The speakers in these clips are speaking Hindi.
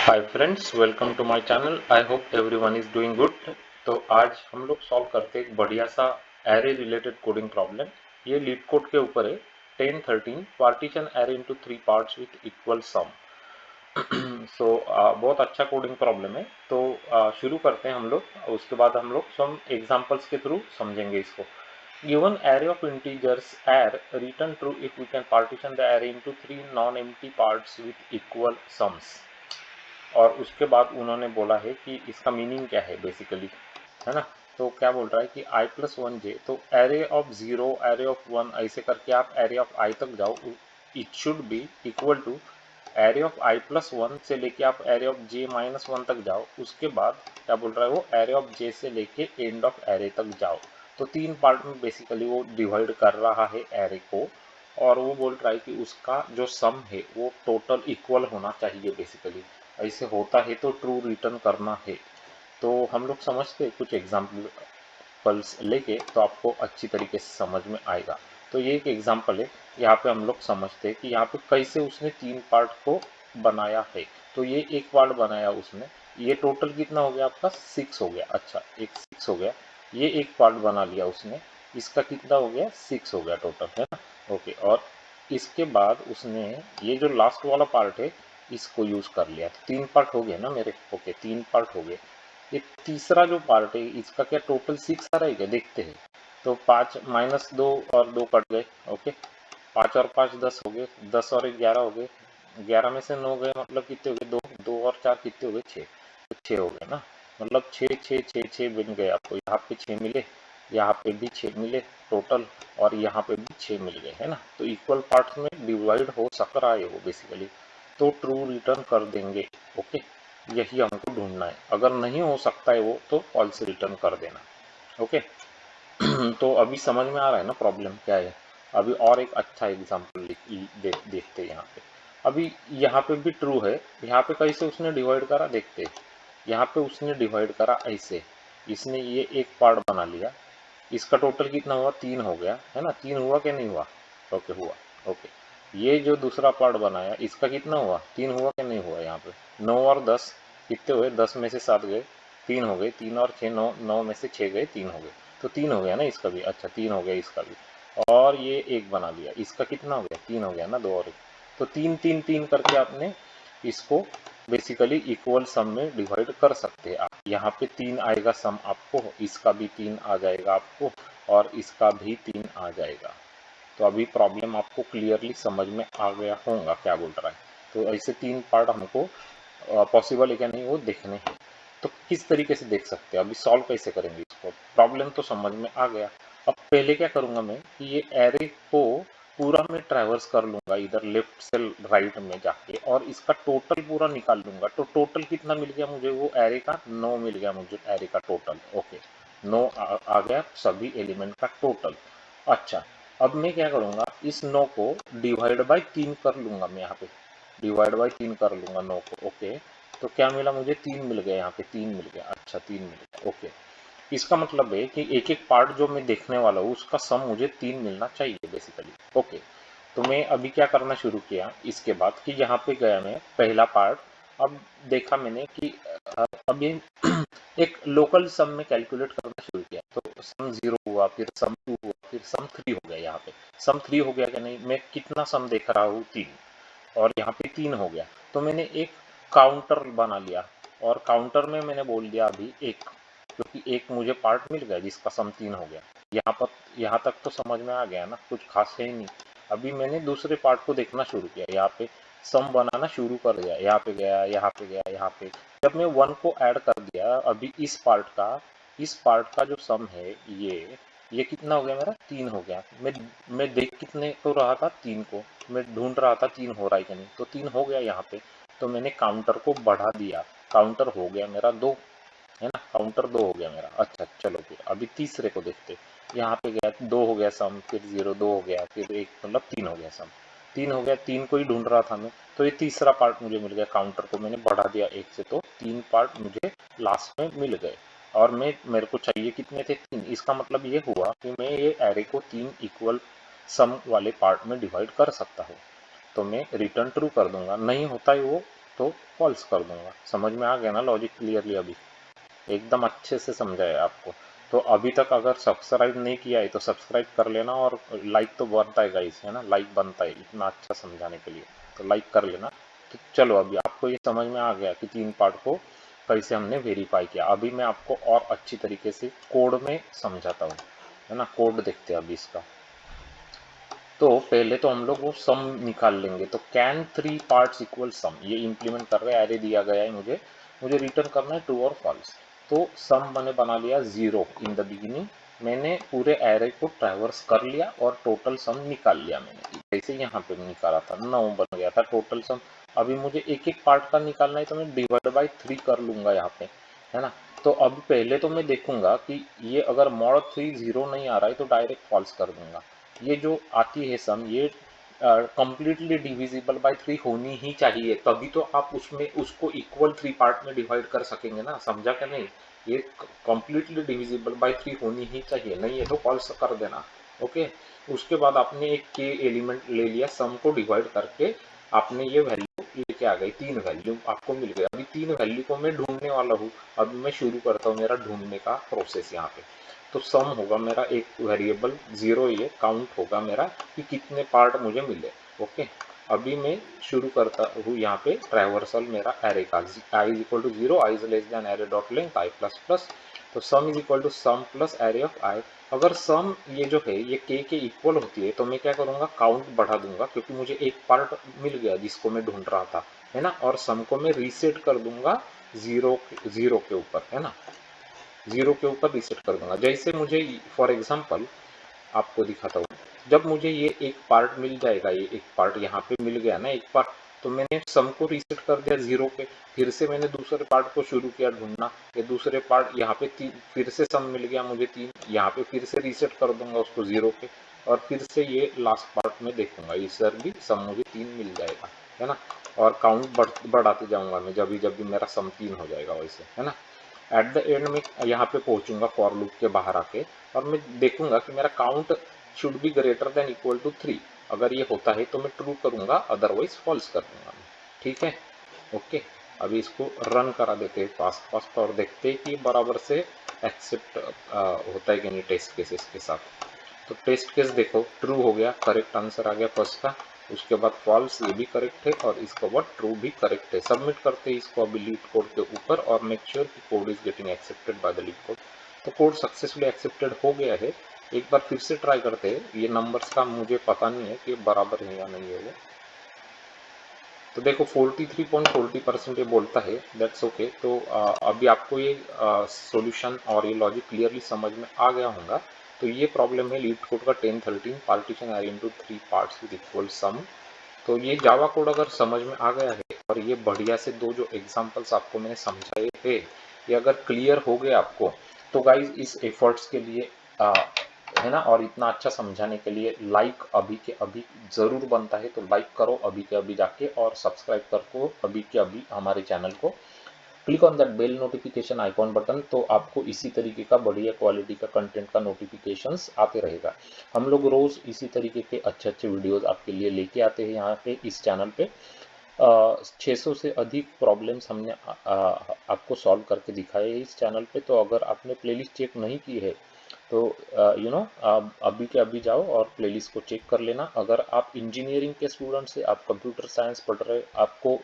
Hi friends, welcome to my channel. I hope everyone is doing good. तो आज हम लोग सॉल्व करते हैं एक बढ़िया सा एरे रिलेटेड कोडिंग प्रॉब्लम। ये लीड कोड के ऊपर है। 10 13 partition array into 3 parts with equal sum. So बहुत अच्छा कोडिंग प्रॉब्लम है। तो शुरू करते हैं हम लोग। उसके बाद हम लोग सम एग्जांपल्स के थ्रू समझेंगे इसको। Given array of integers are return true if we can partition the array into 3 non-empty parts with equal sums। और उसके बाद उन्होंने बोला है कि इसका मीनिंग क्या है बेसिकली, है ना। तो क्या बोल रहा है कि i+1j, तो एरे ऑफ 0, एरे ऑफ 1 ऐसे करके आप एरे ऑफ i तक जाओ। It should be equal to array of i+1 से लेके आप एरे ऑफ j-1 तक जाओ। उसके बाद क्या बोल रहा है वो, एरे ऑफ j से लेके एंड ऑफ एरे तक जाओ। तो 3 पार्ट में बेसिकली वो डिवाइड कर रहा है एरे को। और वो बोल रहा है कि उसका जो सम है वो टोटल इक्वल होना चाहिए बेसिकली। ऐसे होता है तो ट्रू रिटर्न करना है। तो हम लोग समझते हैं कुछ एग्जाम्पल्स लेके, तो आपको अच्छी तरीके से समझ में आएगा। तो ये एक एग्जाम्पल है। यहाँ पे हम लोग समझते हैं कि यहाँ पे कैसे उसने 3 पार्ट को बनाया है। तो ये एक पार्ट बनाया उसने। ये टोटल कितना हो गया आपका, 6 हो गया। अच्छा, एक 6 हो गया। ये एक पार्ट बना लिया उसने, इसका कितना हो गया, 6 हो गया टोटल, है ना। ओके, और इसके बाद उसने ये जो लास्ट वाला पार्ट है इसको यूज कर लिया। तो 3 पार्ट हो गए ना मेरे। ओके, 3 पार्ट हो गए। ये तीसरा जो पार्ट है इसका क्या टोटल 6 आ रहा है क्या, देखते हैं। तो 5 -2 और 2 कट गए। ओके, 5 और 5 10 हो गए, 10 और 1 11 हो गए। 11 में से 9 गए, मतलब कितने हो गए, 2 2 और 4 कितने हो गए, 6। तो 6 हो गए ना, मतलब 6 6 6 6 बन गए आपको। यहाँ पे 6 मिले, यहाँ पे भी 6 मिले टोटल, और यहाँ पे भी 6 मिल गए, है ना। तो इक्वल पार्ट्स में डिवाइड हो सक रहा है वो बेसिकली। तो ट्रू रिटर्न कर देंगे। ओके, यही हमको ढूंढना है। अगर नहीं हो सकता है वो, तो फॉल्स रिटर्न कर देना। ओके। तो अभी समझ में आ रहा है ना प्रॉब्लम क्या है। अभी और एक अच्छा एग्जांपल देखते हैं यहाँ पे। अभी यहाँ पे भी ट्रू है। यहाँ पे कैसे उसने डिवाइड करा देखते हैं। यहाँ पे उसने डिवाइड करा ऐसे, इसने ये एक पार्ट बना लिया। इसका टोटल कितना हुआ, 3 हो गया, है ना। 3 हुआ कि नहीं हुआ, ओके हुआ। ओके, ये जो दूसरा पार्ट बनाया इसका कितना हुआ, 3 हुआ कि नहीं हुआ। यहाँ पे 9 और 10 कितने हुए, 10 में से 7 गए, 3 हो गए। 3 और 6 9, 9 में से 6 गए, 3 हो गए। तो 3 हो गया ना इसका भी। अच्छा, 3 हो गया इसका भी। और ये एक बना लिया, इसका कितना हो गया, 3 हो गया ना, 2 और 1। तो 3 3 3 करके आपने इसको बेसिकली इक्वल सम में डिवाइड कर सकते हैं आप। यहाँ पे 3 आएगा सम आपको, इसका भी 3 आ जाएगा आपको, और इसका भी 3 आ जाएगा। तो अभी प्रॉब्लम आपको क्लियरली समझ में आ गया होगा क्या बोल रहा है। तो ऐसे 3 पार्ट हमको पॉसिबल है क्या नहीं वो देखने हैं। तो किस तरीके से देख सकते हैं, अभी सॉल्व कैसे करेंगे इसको। प्रॉब्लम तो समझ में आ गया। अब पहले क्या करूंगा मैं कि ये एरे को पूरा मैं ट्रैवर्स कर लूंगा इधर लेफ्ट से राइट में जाके, और इसका टोटल पूरा निकाल लूंगा। तो टोटल कितना मिल गया मुझे, वो एरे का 9 मिल गया मुझे, एरे का टोटल। ओके, 9 आ गया सभी एलिमेंट का टोटल। अच्छा, अब मैं क्या करूंगा, इस 9 को डिवाइड बाई 3 कर लूंगा मैं। यहाँ पे डिवाइड बाई 3 कर लूंगा 9 को। ओके, तो क्या मिला मुझे, 3 मिल गया। यहाँ पे 3 मिल गया। अच्छा, 3 मिल गया। ओके, इसका मतलब है कि एक एक पार्ट जो मैं देखने वाला हूँ उसका सम मुझे 3 मिलना चाहिए बेसिकली। ओके, तो मैं अभी क्या करना शुरू किया इसके बाद कि यहाँ पे गया मैं पहला पार्ट। अब देखा मैंने कि अब ये एक लोकल सम में कैलकुलेट करना शुरू किया। तो सम 0 हुआ, फिर सम 2 हुआ, फिर सम 3 हो गया। यहाँ पे सम 3 हो गया कि नहीं, मैं कितना सम देख रहा हूँ, 3। और यहाँ पे 3 हो गया। तो मैंने एक काउंटर बना लिया, और काउंटर में मैंने बोल दिया अभी 1, क्योंकि एक मुझे पार्ट मिल गया जिसका सम 3 हो गया। यहाँ तक तो समझ में आ गया ना, कुछ खास है ही नहीं। अभी मैंने दूसरे पार्ट को देखना शुरू किया। यहाँ पे सम बनाना शुरू कर दिया, यहाँ पे गया, यहाँ पे गया, यहाँ पे। जब मैं 1 को ऐड कर दिया अभी इस पार्ट का जो सम है, ये कितना हो गया मेरा, 3 हो गया। मैं देख कितने को रहा था, 3 को। मैं ढूंढ रहा था 3 हो रहा है कि नहीं, तो 3 हो गया यहाँ पे। तो मैंने काउंटर को बढ़ा दिया, काउंटर हो गया मेरा 2, है ना। काउंटर 2 हो गया मेरा। अच्छा, चलो फिर अभी तीसरे को देखते। यहाँ पे गया 2 हो गया सम, फिर 0 2 हो गया, फिर 1, मतलब 3 हो गया सम। 3 हो गया, 3 को ही ढूंढ रहा था मैं। तो ये तीसरा पार्ट मुझे मिल गया, काउंटर को मैंने बढ़ा दिया 1 से, तो 3 पार्ट मुझे लास्ट में मिल गए। और मेरे को चाहिए कितने थे, 3। इसका मतलब ये हुआ कि मैं ये एरे को 3 इक्वल सम वाले पार्ट में डिवाइड कर सकता हूँ। तो मैं रिटर्न ट्रू कर दूंगा। नहीं होता है वो, तो फॉल्स कर दूंगा। समझ में आ गया ना लॉजिक क्लियरली? अभी एकदम अच्छे से समझाया आपको। तो अभी तक अगर सब्सक्राइब नहीं किया है तो सब्सक्राइब कर लेना, और लाइक तो बनता है गाइस, है ना, लाइक बनता है इतना अच्छा समझाने के लिए, तो लाइक कर लेना। तो चलो अभी आपको ये समझ में आ गया कि 3 पार्ट को कैसे हमने वेरीफाई किया। अभी मैं आपको और अच्छी तरीके से कोड में समझाता हूँ, है ना। कोड देखते हैं अभी इसका। तो पहले तो हम लोग वो सम निकाल लेंगे। तो कैन 3 पार्ट्स इक्वल सम, ये इंप्लीमेंट कर रहे हैं, एरे दिया गया है मुझे मुझे रिटर्न करना है ट्रू और फॉल्स। तो सम मैंने बना लिया 0 इन द बिगिनिंग। मैंने पूरे एरे को ट्रैवर्स कर लिया और टोटल सम निकाल लिया मैंने, जैसे यहाँ पे निकाला था 9 बन गया था टोटल सम। अभी मुझे एक एक पार्ट का निकालना है, तो मैं डिवाइड बाई 3 कर लूंगा यहाँ पे, है ना। तो अब पहले तो मैं देखूंगा कि ये अगर मॉड 3 0 नहीं आ रहा है तो डायरेक्ट फॉल्स कर दूंगा। ये जो आती है सम, ये कंप्लीटली डिविजिबल बाय 3 होनी ही चाहिए, तभी तो आप उसमें उसको इक्वल 3 पार्ट में डिवाइड कर सकेंगे ना। समझा क्या नहीं? ये कंप्लीटली डिविजिबल बाय 3 होनी ही चाहिए, नहीं है तो फॉल्स कर देना। ओके। उसके बाद आपने एक के एलिमेंट ले लिया, सम को डिवाइड करके आपने ये वैल्यू लेके आ गई, 3 वैल्यू आपको मिल गई। अभी 3 वैल्यू को मैं ढूंढने वाला हूँ। अभी मैं शुरू करता हूँ मेरा ढूंढने का प्रोसेस यहाँ पे। तो सम होगा मेरा एक वेरिएबल 0, ये काउंट होगा मेरा कि कितने पार्ट मुझे मिले। ओके। अभी मैं शुरू करता हूँ यहाँ पे ट्रैवर्सल मेरा एरे का, i is equal to 0, i is less than array dot length i plus plus. तो sum is equal to sum plus array of i. अगर सम ये जो है ये के इक्वल होती है तो मैं क्या करूँगा, काउंट बढ़ा दूंगा, क्योंकि मुझे एक पार्ट मिल गया जिसको मैं ढूंढ रहा था, है ना। और सम को मैं रीसेट कर दूंगा 0 के ऊपर, है ना, 0 के ऊपर रीसेट कर दूंगा। जैसे मुझे फॉर एग्जांपल आपको दिखाता हूँ, जब मुझे ये एक पार्ट मिल जाएगा, ये एक पार्ट यहाँ पे मिल गया ना एक पार्ट, तो मैंने सम को रीसेट कर दिया 0 पे। फिर से मैंने दूसरे पार्ट को शुरू किया ढूंढना, ये दूसरे पार्ट यहाँ पे 3, फिर से सम मिल गया मुझे 3, यहाँ पे फिर से रीसेट कर दूंगा उसको 0 पे, और फिर से ये लास्ट पार्ट में देखूंगा इस सर भी सम मुझे 3 मिल जाएगा, है ना। और काउंट बढ़ाते जाऊंगा मैं, जब भी मेरा सम 3 हो जाएगा वैसे, है ना। एट द एंड में यहाँ पे पहुंचूंगा फॉर लूप के बाहर आके, और मैं देखूंगा कि मेरा count should be greater than equal to 3। अगर ये होता है तो मैं ट्रू करूंगा, अदरवाइज फॉल्स कर दूंगा मैं। ठीक है। ओके। अभी इसको रन करा देते हैं फास्ट फास्ट, और देखते हैं कि बराबर से एक्सेप्ट होता है कि नहीं टेस्ट केसेस के साथ। तो टेस्ट केस देखो, ट्रू हो गया, करेक्ट आंसर आ गया फर्स्ट का। उसके बाद फॉल्स, ये भी करेक्ट है, और इसके बाद ट्रू भी करेक्ट है। सबमिट करते हैं इसको अभी लीड कोड के ऊपर, और मेक श्योर कि code is getting accepted by the leet code. तो कोड सक्सेसफुली एक्सेप्टेड हो गया है। एक बार फिर से ट्राई करते हैं। ये नंबर्स का मुझे पता नहीं है कि बराबर है या नहीं है वो। तो देखो 43.40% ये बोलता है, दैट्स ओके। तो अभी आपको ये सॉल्यूशन और ये लॉजिक क्लियरली समझ में आ गया होगा। तो ये प्रॉब्लम है लीड कोड का 1013 partition array into 3 parts with equal सम। तो ये जावा कोड अगर समझ में आ गया है, और ये बढ़िया से दो जो एग्जांपल्स आपको मैंने समझाए थे, ये अगर क्लियर हो गए आपको, तो गाइज इस एफर्ट्स के लिए है ना, और इतना अच्छा समझाने के लिए लाइक अभी के अभी जरूर बनता है। तो लाइक करो अभी के अभी जाके, और सब्सक्राइब करो अभी के अभी हमारे चैनल को। Click on that bell notification icon button, तो आपको इसी तरीके का बढ़िया क्वालिटी का कंटेंट का नोटिफिकेशंस आते रहेगा। हम लोग रोज इसी तरीके के अच्छे अच्छे वीडियोस आपके लिए लेके आते हैं यहाँ पे इस चैनल पे। 600 से अधिक प्रॉब्लम्स हमने आपको सॉल्व करके दिखाए हैं इस चैनल पे। तो अगर आपने प्लेलिस्ट चेक नहीं की है तो आप अभी के अभी जाओ और प्लेलिस्ट को चेक कर लेना। अगर आप इंजीनियरिंग के स्टूडेंट से, आप कंप्यूटर साइंस पढ़ रहे, आपको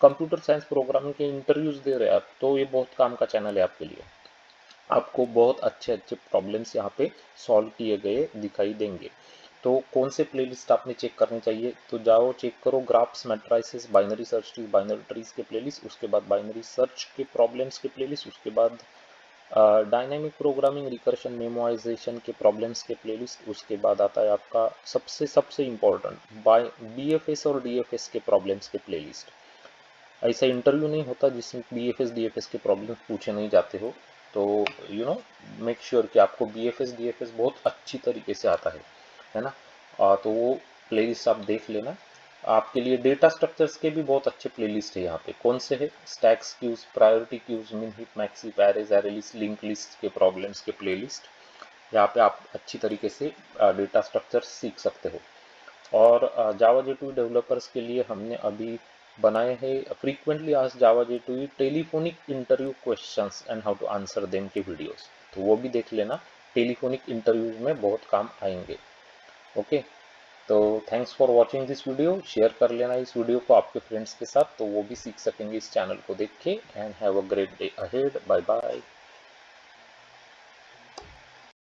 कंप्यूटर साइंस प्रोग्रामिंग के इंटरव्यूज दे रहे हैं आप, तो ये बहुत काम का चैनल है आपके लिए। आपको बहुत अच्छे अच्छे प्रॉब्लम्स यहाँ पे सॉल्व किए गए दिखाई देंगे। तो कौन से प्लेलिस्ट आपने चेक करने चाहिए, तो जाओ चेक करो graphs, matrices, binary search trees, binary trees के प्लेलिस्ट, उसके बाद बाइनरी सर्च के प्रॉब्लम्स के प्लेलिस्ट, उसके बाद डायनामिक प्रोग्रामिंग, रिकर्शन, मेमोराइजेशन के प्रॉब्लम्स के प्लेलिस्ट, उसके बाद आता है आपका सबसे सबसे इम्पोर्टेंट बीएफएस और डीएफएस के प्रॉब्लम्स के प्लेलिस्ट। ऐसा इंटरव्यू नहीं होता जिसमें बीएफएस डीएफएस के प्रॉब्लम पूछे नहीं जाते हो। तो मेक श्योर कि आपको बीएफएस डीएफएस बहुत अच्छी तरीके से आता है ना। तो वो प्लेलिस्ट आप देख लेना। आपके लिए डेटा स्ट्रक्चर्स के भी बहुत अच्छे प्लेलिस्ट है यहाँ पे। कौन से है? स्टैक्स क्यूज, प्रायोरिटी क्यूज, मिन hip, maxi, arrays, array list, link list के प्रॉब्लम्स के प्लेलिस्ट। यहाँ पे आप अच्छी तरीके से डेटा स्ट्रक्चर सीख सकते हो। और जावा J2 डेवलपर्स के लिए हमने अभी बनाए हैं frequently asked Java J2E telephonic interview questions and how to answer them के वीडियोस, तो वो भी देख लेना, टेलीफोनिक इंटरव्यूज में बहुत काम आएंगे। ओके, तो thanks for watching this video, share कर लेना इस वीडियो को आपके फ्रेंड्स के साथ, तो वो भी सीख सकेंगे इस चैनल को देख के। And have a great day ahead, bye bye.